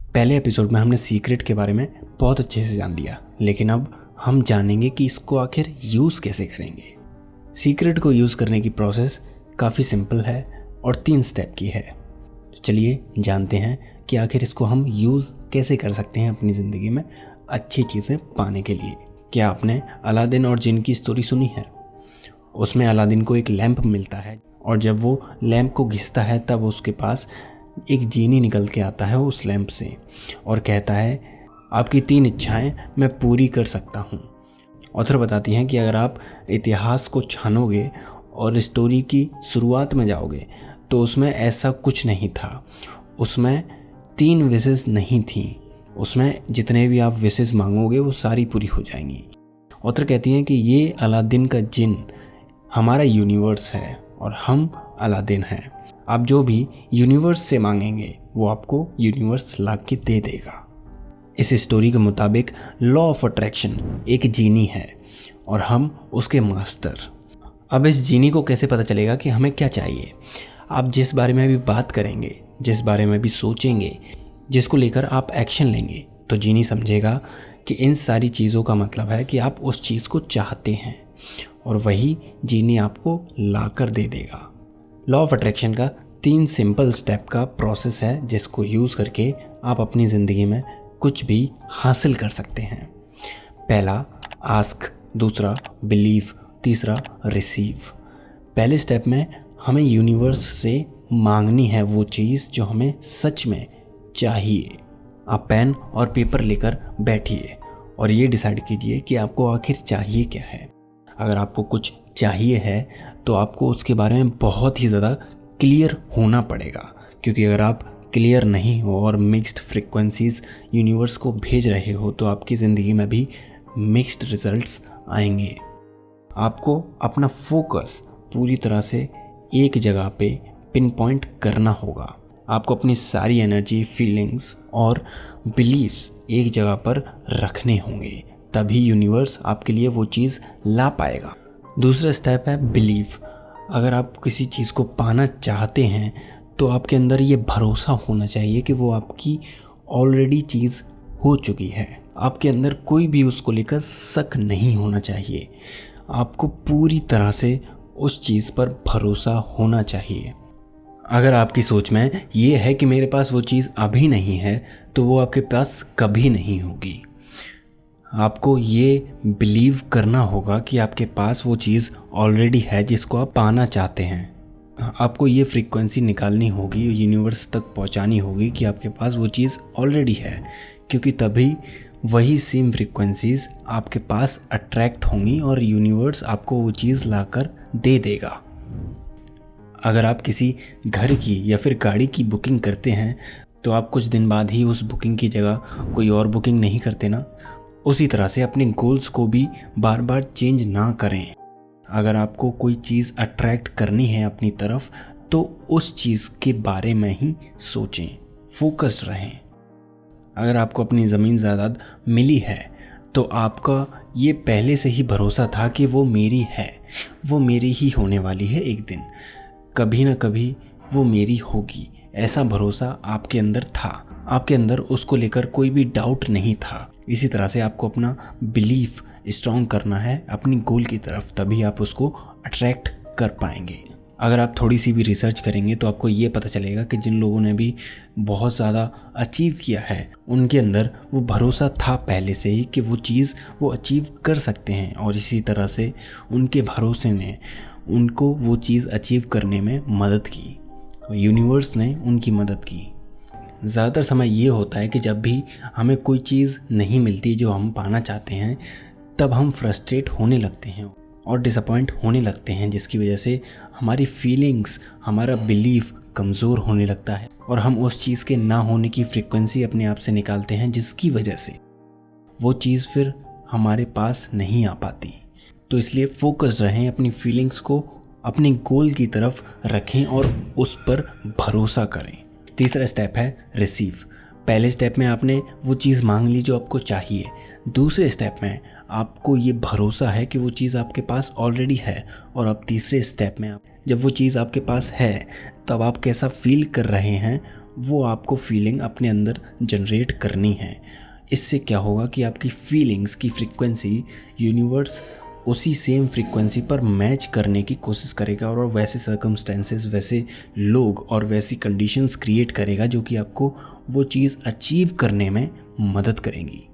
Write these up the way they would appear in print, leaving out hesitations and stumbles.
पहले एपिसोड में हमने सीक्रेट के बारे में बहुत अच्छे से जान लिया, लेकिन अब हम जानेंगे कि इसको आखिर यूज़ कैसे करेंगे। सीक्रेट को यूज़ करने की प्रोसेस काफ़ी सिंपल है और 3 स्टेप की है। तो चलिए जानते हैं कि आखिर इसको हम यूज़ कैसे कर सकते हैं अपनी ज़िंदगी में अच्छी चीज़ें पाने के लिए। क्या आपने अलादीन और जिन की स्टोरी सुनी है? उसमें अलादीन को एक लैंप मिलता है और जब वो लैंप को घिसता है तब उसके पास एक जीनी निकल के आता है उस लैंप से और कहता है, आपकी 3 इच्छाएं मैं पूरी कर सकता हूँ। ऑथर बताती हैं कि अगर आप इतिहास को छानोगे और स्टोरी की शुरुआत में जाओगे तो उसमें ऐसा कुछ नहीं था। उसमें 3 विशेस नहीं थी। उसमें जितने भी आप विशेस मांगोगे वो सारी पूरी हो जाएंगी। ऑथर कहती हैं कि ये अलादीन का जिन हमारा यूनिवर्स है और हम अलादीन हैं। आप जो भी यूनिवर्स से मांगेंगे वो आपको यूनिवर्स ला के दे देगा। इस स्टोरी के मुताबिक लॉ ऑफ अट्रैक्शन एक जीनी है और हम उसके मास्टर। अब इस जीनी को कैसे पता चलेगा कि हमें क्या चाहिए? आप जिस बारे में भी बात करेंगे, जिस बारे में भी सोचेंगे, जिसको लेकर आप एक्शन लेंगे, तो जीनी समझेगा कि इन सारी चीज़ों का मतलब है कि आप उस चीज़ को चाहते हैं और वही जीनी आपको ला कर दे देगा। लॉ ऑफ अट्रैक्शन का 3 सिंपल स्टेप का प्रोसेस है जिसको यूज़ करके आप अपनी ज़िंदगी में कुछ भी हासिल कर सकते हैं। पहला आस्क, दूसरा बिलीव, तीसरा रिसीव। पहले स्टेप में हमें यूनिवर्स से मांगनी है वो चीज़ जो हमें सच में चाहिए। आप पेन और पेपर लेकर बैठिए और ये डिसाइड कीजिए कि आपको आखिर चाहिए क्या है। अगर आपको कुछ चाहिए है तो आपको उसके बारे में बहुत ही ज़्यादा क्लियर होना पड़ेगा, क्योंकि अगर आप क्लियर नहीं हो और मिक्स्ड फ्रीक्वेंसीज यूनिवर्स को भेज रहे हो तो आपकी ज़िंदगी में भी मिक्स्ड रिजल्ट्स आएंगे। आपको अपना फोकस पूरी तरह से एक जगह पे पिन पॉइंट करना होगा। आपको अपनी सारी एनर्जी, फीलिंग्स और बिलीव्स एक जगह पर रखने होंगे, तभी यूनिवर्स आपके लिए वो चीज़ ला पाएगा। दूसरा स्टेप है बिलीव। अगर आप किसी चीज़ को पाना चाहते हैं तो आपके अंदर ये भरोसा होना चाहिए कि वो आपकी ऑलरेडी चीज़ हो चुकी है। आपके अंदर कोई भी उसको लेकर शक नहीं होना चाहिए। आपको पूरी तरह से उस चीज़ पर भरोसा होना चाहिए। अगर आपकी सोच में ये है कि मेरे पास वो चीज़ अभी नहीं है तो वो आपके पास कभी नहीं होगी। आपको ये बिलीव करना होगा कि आपके पास वो चीज़ ऑलरेडी है जिसको आप पाना चाहते हैं। आपको ये फ्रीक्वेंसी निकालनी होगी, यूनिवर्स तक पहुंचानी होगी कि आपके पास वो चीज़ ऑलरेडी है, क्योंकि तभी वही सेम फ्रीक्वेंसीज आपके पास अट्रैक्ट होंगी और यूनिवर्स आपको वो चीज़ लाकर दे देगा। अगर आप किसी घर की या फिर गाड़ी की बुकिंग करते हैं तो आप कुछ दिन बाद ही उस बुकिंग की जगह कोई और बुकिंग नहीं करते ना। उसी तरह से अपने गोल्स को भी बार बार चेंज ना करें। अगर आपको कोई चीज़ अट्रैक्ट करनी है अपनी तरफ तो उस चीज़ के बारे में ही सोचें, फोकस्ड रहें। अगर आपको अपनी ज़मीन जायदाद मिली है तो आपका ये पहले से ही भरोसा था कि वो मेरी है, वो मेरी ही होने वाली है एक दिन, कभी ना कभी वो मेरी होगी। ऐसा भरोसा आपके अंदर था, आपके अंदर उसको लेकर कोई भी डाउट नहीं था। इसी तरह से आपको अपना बिलीफ स्ट्रॉन्ग करना है अपनी गोल की तरफ, तभी आप उसको अट्रैक्ट कर पाएंगे। अगर आप थोड़ी सी भी रिसर्च करेंगे तो आपको ये पता चलेगा कि जिन लोगों ने भी बहुत ज़्यादा अचीव किया है उनके अंदर वो भरोसा था पहले से ही कि वो चीज़ वो अचीव कर सकते हैं, और इसी तरह से उनके भरोसे ने उनको वो चीज़ अचीव करने में मदद की, तो यूनिवर्स ने उनकी मदद की। ज़्यादातर समय ये होता है कि जब भी हमें कोई चीज़ नहीं मिलती जो हम पाना चाहते हैं तब हम फ्रस्ट्रेट होने लगते हैं और डिसअपॉइंट होने लगते हैं, जिसकी वजह से हमारी फीलिंग्स, हमारा बिलीफ कमज़ोर होने लगता है और हम उस चीज़ के ना होने की फ्रीक्वेंसी अपने आप से निकालते हैं, जिसकी वजह से वो चीज़ फिर हमारे पास नहीं आ पाती। तो इसलिए फोकस रहें, अपनी फीलिंग्स को अपने गोल की तरफ रखें और उस पर भरोसा करें। तीसरा स्टेप है रिसीव। पहले स्टेप में आपने वो चीज़ मांग ली जो आपको चाहिए। दूसरे स्टेप में आपको ये भरोसा है कि वो चीज़ आपके पास ऑलरेडी है, और अब तीसरे स्टेप में जब वो चीज़ आपके पास है तब आप कैसा फील कर रहे हैं वो आपको फीलिंग अपने अंदर जनरेट करनी है। इससे क्या होगा कि आपकी फीलिंग्स की फ्रीक्वेंसी यूनिवर्स उसी सेम फ्रीक्वेंसी पर मैच करने की कोशिश करेगा और वैसे सर्कमस्टेंसेस, वैसे लोग और वैसी कंडीशंस क्रिएट करेगा जो कि आपको वो चीज़ अचीव करने में मदद करेंगी।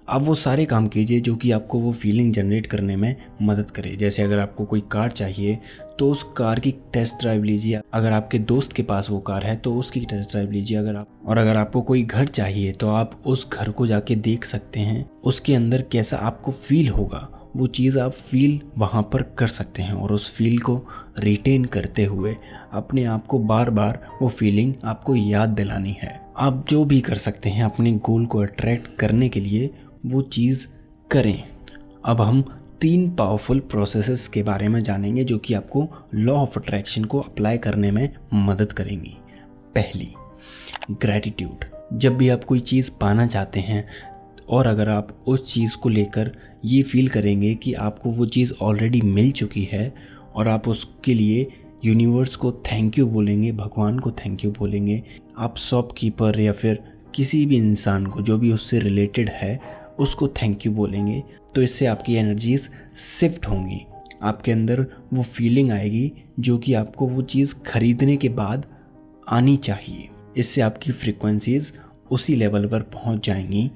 आप वो सारे काम कीजिए जो कि आपको वो फीलिंग जनरेट करने में मदद करे। जैसे अगर आपको कोई कार चाहिए तो उस कार की टेस्ट ड्राइव लीजिए। अगर आपके दोस्त के पास वो कार है तो उसकी टेस्ट ड्राइव लीजिए। अगर आपको कोई घर चाहिए तो आप उस घर को जाके देख सकते हैं, उसके अंदर कैसा आपको फील होगा, वो चीज़ आप फील वहाँ पर कर सकते हैं और उस फील को रिटेन करते हुए अपने आप को बार बार वो फीलिंग आपको याद दिलानी है। आप जो भी कर सकते हैं अपने गोल को अट्रैक्ट करने के लिए वो चीज़ करें। अब हम 3 पावरफुल प्रोसेसेस के बारे में जानेंगे जो कि आपको लॉ ऑफ अट्रैक्शन को अप्लाई करने में मदद करेंगी। पहली, ग्रैटिट्यूड। जब भी आप कोई चीज़ पाना चाहते हैं और अगर आप उस चीज़ को लेकर ये फील करेंगे कि आपको वो चीज़ ऑलरेडी मिल चुकी है और आप उसके लिए यूनिवर्स को थैंक यू बोलेंगे, भगवान को थैंक यू बोलेंगे, आप शॉपकीपर या फिर किसी भी इंसान को जो भी उससे रिलेटेड है उसको थैंक यू बोलेंगे, तो इससे आपकी एनर्जीज शिफ्ट होंगी। आपके अंदर वो फीलिंग आएगी जो कि आपको वो चीज़ खरीदने के बाद आनी चाहिए। इससे आपकी फ्रीक्वेंसीज उसी लेवल पर पहुंच जाएंगी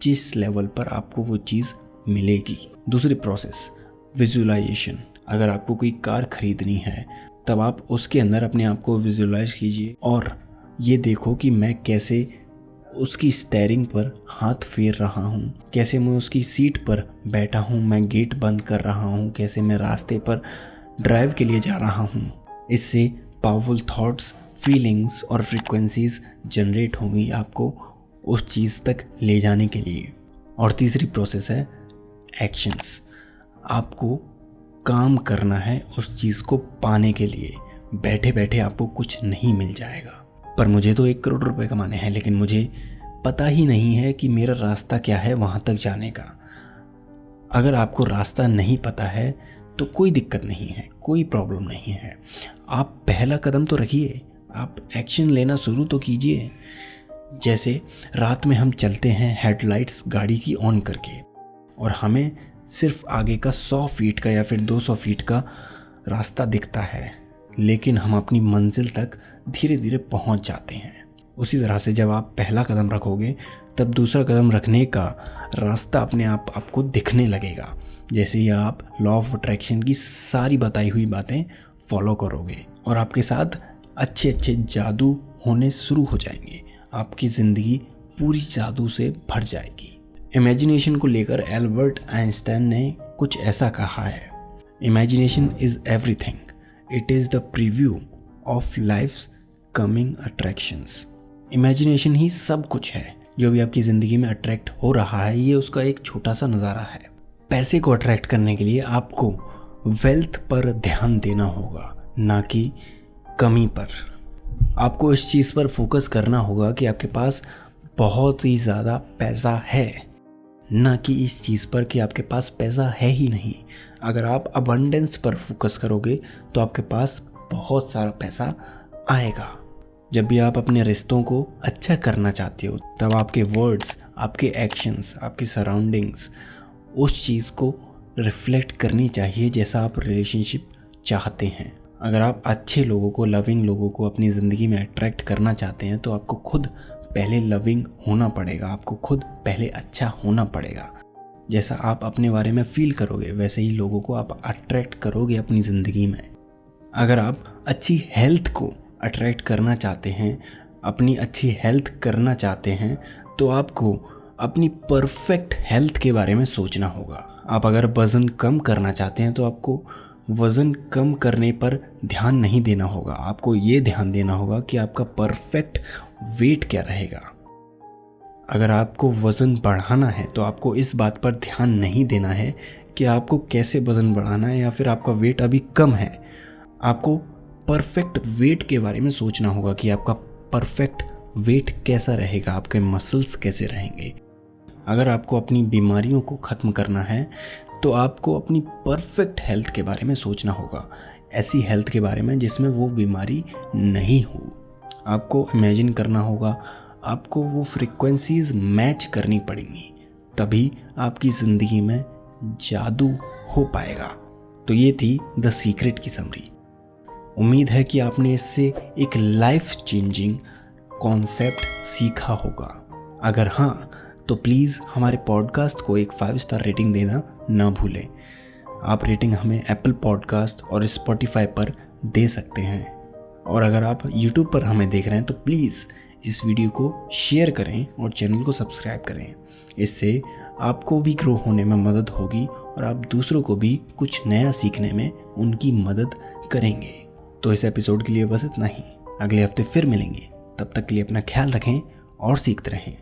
जिस लेवल पर आपको वो चीज़ मिलेगी। दूसरी प्रोसेस, विजुअलाइजेशन। अगर आपको कोई कार खरीदनी है तब आप उसके अंदर अपने आप को विजुअलाइज कीजिए और ये देखो कि मैं कैसे उसकी स्टीयरिंग पर हाथ फेर रहा हूँ, कैसे मैं उसकी सीट पर बैठा हूँ, मैं गेट बंद कर रहा हूँ, कैसे मैं रास्ते पर ड्राइव के लिए जा रहा हूँ। इससे पावरफुल थॉट्स, फीलिंग्स और फ्रीक्वेंसीज जनरेट होंगी आपको उस चीज़ तक ले जाने के लिए। और तीसरी प्रोसेस है एक्शंस। आपको काम करना है उस चीज़ को पाने के लिए। बैठे बैठे आपको कुछ नहीं मिल जाएगा। पर मुझे तो 1 करोड़ रुपए कमाने हैं लेकिन मुझे पता ही नहीं है कि मेरा रास्ता क्या है वहाँ तक जाने का। अगर आपको रास्ता नहीं पता है तो कोई दिक्कत नहीं है, कोई प्रॉब्लम नहीं है। आप पहला कदम तो रखिए, आप एक्शन लेना शुरू तो कीजिए। जैसे रात में हम चलते हैं हेडलाइट्स गाड़ी की ऑन करके और हमें सिर्फ आगे का 100 फीट का या फिर 200 फीट का रास्ता दिखता है, लेकिन हम अपनी मंजिल तक धीरे धीरे पहुंच जाते हैं। उसी तरह से जब आप पहला कदम रखोगे तब दूसरा कदम रखने का रास्ता अपने आप आपको दिखने लगेगा। जैसे ही आप लॉ ऑफ अट्रैक्शन की सारी बताई हुई बातें फॉलो करोगे और आपके साथ अच्छे अच्छे जादू होने शुरू हो जाएंगे। आपकी ज़िंदगी पूरी जादू से भर जाएगी। इमेजिनेशन को लेकर एल्बर्ट आइंस्टाइन ने कुछ ऐसा कहा है, imagination is everything, it is the preview of life's coming attractions. Imagination ही सब कुछ है। जो भी आपकी ज़िंदगी में अट्रैक्ट हो रहा है ये उसका एक छोटा सा नज़ारा है। पैसे को अट्रैक्ट करने के लिए आपको वेल्थ पर ध्यान देना होगा, ना कि कमी पर। आपको इस चीज़ पर फोकस करना होगा कि आपके पास बहुत ही ज़्यादा पैसा है, ना कि इस चीज़ पर कि आपके पास पैसा है ही नहीं। अगर आप अबंडेंस पर फोकस करोगे तो आपके पास बहुत सारा पैसा आएगा। जब भी आप अपने रिश्तों को अच्छा करना चाहते हो तब आपके वर्ड्स, आपके एक्शंस, आपकी सराउंडिंग्स उस चीज़ को रिफ्लेक्ट करनी चाहिए जैसा आप रिलेशनशिप चाहते हैं। अगर आप अच्छे लोगों को, लविंग लोगों को अपनी ज़िंदगी में अट्रैक्ट करना चाहते हैं तो आपको खुद पहले लविंग होना पड़ेगा, आपको खुद पहले अच्छा होना पड़ेगा। जैसा आप अपने बारे में फील करोगे वैसे ही लोगों को आप अट्रैक्ट करोगे अपनी ज़िंदगी में। अगर आप अच्छी हेल्थ को अट्रैक्ट करना चाहते हैं, अपनी अच्छी हेल्थ करना चाहते हैं तो आपको अपनी परफेक्ट हेल्थ के बारे में सोचना होगा। आप अगर वज़न कम करना चाहते हैं तो आपको वज़न कम करने पर ध्यान नहीं देना होगा, आपको ये ध्यान देना होगा कि आपका परफेक्ट वेट क्या रहेगा। अगर आपको वज़न बढ़ाना है तो आपको इस बात पर ध्यान नहीं देना है कि आपको कैसे वज़न बढ़ाना है या फिर आपका वेट अभी कम है। आपको परफेक्ट वेट के बारे में सोचना होगा कि आपका परफेक्ट वेट कैसा रहेगा, आपके मसल्स कैसे रहेंगे। अगर आपको अपनी बीमारियों को ख़त्म करना है तो आपको अपनी परफेक्ट हेल्थ के बारे में सोचना होगा, ऐसी हेल्थ के बारे में जिसमें वो बीमारी नहीं हो। आपको इमेजिन करना होगा, आपको वो फ्रिक्वेंसीज मैच करनी पड़ेंगी, तभी आपकी ज़िंदगी में जादू हो पाएगा। तो ये थी द सीक्रेट की समरी। उम्मीद है कि आपने इससे एक लाइफ चेंजिंग कॉन्सेप्ट सीखा होगा। अगर हाँ, तो प्लीज़ हमारे पॉडकास्ट को एक 5 स्टार रेटिंग देना ना भूलें। आप रेटिंग हमें एप्पल पॉडकास्ट और स्पॉटिफाई पर दे सकते हैं। और अगर आप यूट्यूब पर हमें देख रहे हैं तो प्लीज़ इस वीडियो को शेयर करें और चैनल को सब्सक्राइब करें। इससे आपको भी ग्रो होने में मदद होगी और आप दूसरों को भी कुछ नया सीखने में उनकी मदद करेंगे। तो इस एपिसोड के लिए बस इतना ही। अगले हफ्ते फिर मिलेंगे। तब तक के लिए अपना ख्याल रखें और सीखते रहें।